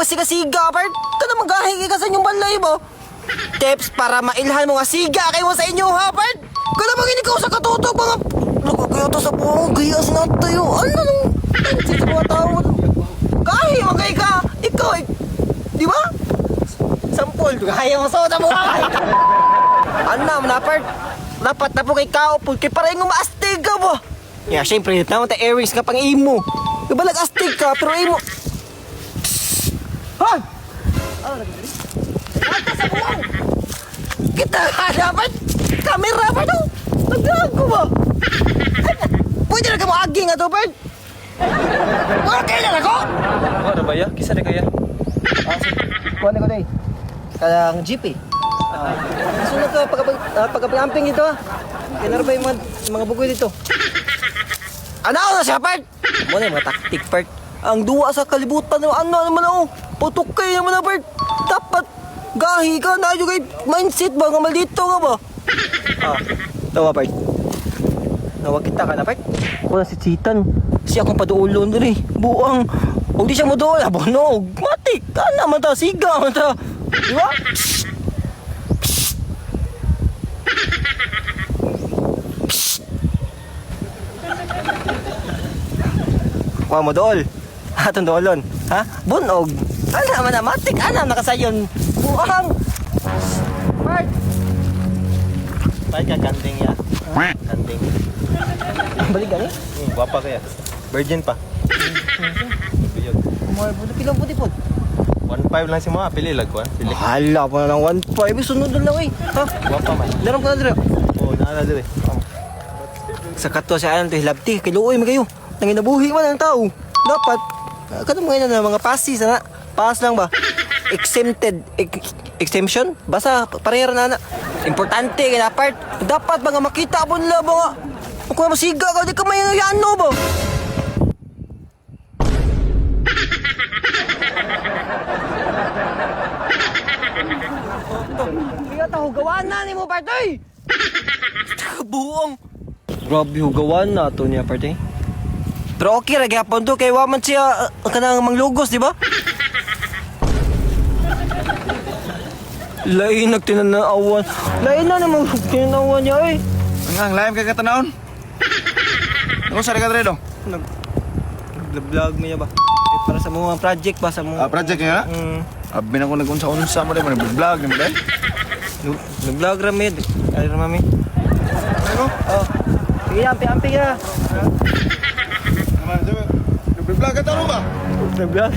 magpasiga-siga, part. Kada magahingi ka sa inyong balay mo. Tips para mailhan mo nga siga kayo sa inyo, ha, part. Kada bang ikaw sa katutok, mga... Naku, kayo to sa buong gayas na tayo. Ano nang... Sa mga tao. Kahi, magay ka. Ikaw, di ba? Sampol, kaya mo sa mo. Ano na, part. Dapat na po kay kaupod, kay para yung maastig ka mo. Yeah, syempre, naman tayo earrings ka pang imo. Ibalag astig ka, pero imo... Ha? Ano nagdali? Sa buwan! Kita ka dapat! Kamera pa to! Nagdago ba? Pwede na ka mo aging nga to, Bert! Wala kayo lang ako! Ano ba ya? Kisa na kaya? Kuha na ko day. Kalang jeep eh. Sunod ka pagkapiamping dito ha. Kaya na ba yung mga bugoy dito? Ano na siya, Bert? Muna yung mga taktik, Bert. Ang duwa sa kalibutan, ano naman ako? Putok kayo naman na, Bert. Dapat gahi ka na yung mindset ba? Nga maldito nga ba? Tawa, Bert. Nawag kita ka na, Bert. Wala si Chitan. Siya akong paduulon doon eh. Buang. Huwag di siya mo doon. Abonog. Matik. Ano man ta? Siga man ta. Di ba? Kuha mo dool. Atong doolon. Ha? Bunog. Ano naman na? Matik. Ano nakasayon? Buang. Bert. Baik ka kanding ya. Kanding. Balik gani? Guwapa kaya. Virgin pa. Kumain po. Pilang puti po. 1.5 lang si mga pili lagwan. Pili. Hala pa na ng 1.5. Sunod na lang eh. Ha? Guwapa man. Daram ko na dito. Oo, naala dire. Sa kato sa ayan, hilabti, kiluoy mo kayo. Nanginabuhi man ang tao. Dapat, kanong mga na mga passi sana. Pass lang ba? Exemption? Basta, parehera na na. Importante, kaya part. Dapat ba nga makita po nila ba nga? Kung masiga ka, di ka may ano ba? Kaya ta, hugawan na ni mo, partay! Buong! Grabe, hugawan na ito niya, partay. Pero okay, ragyapon to, kaya waman siya kanang manglugos, di ba? Lain nagtinanawan. Lain na namang tinanawan niya, eh. Ang laim kay katanawon. Ano sa ka dre do? Nag-vlog mo niya ba? Para sa mga project ba? Sa mga... Project nga. Abi na ko nagunsa-unsa mo dai man vlog ni mo dai. Nag-vlog ramid. Ay ramami. Ano? Oh. Sige, ampi-ampi ka. Naman sabi. Vlog ka taro ba? Nag-vlog.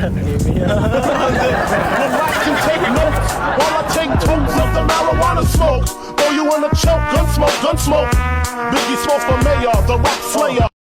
Take notes while I take totes of the marijuana smoke. Throw you in a choke, gun smoke, gun smoke. Biggie smoke for mayor, the rock slayer.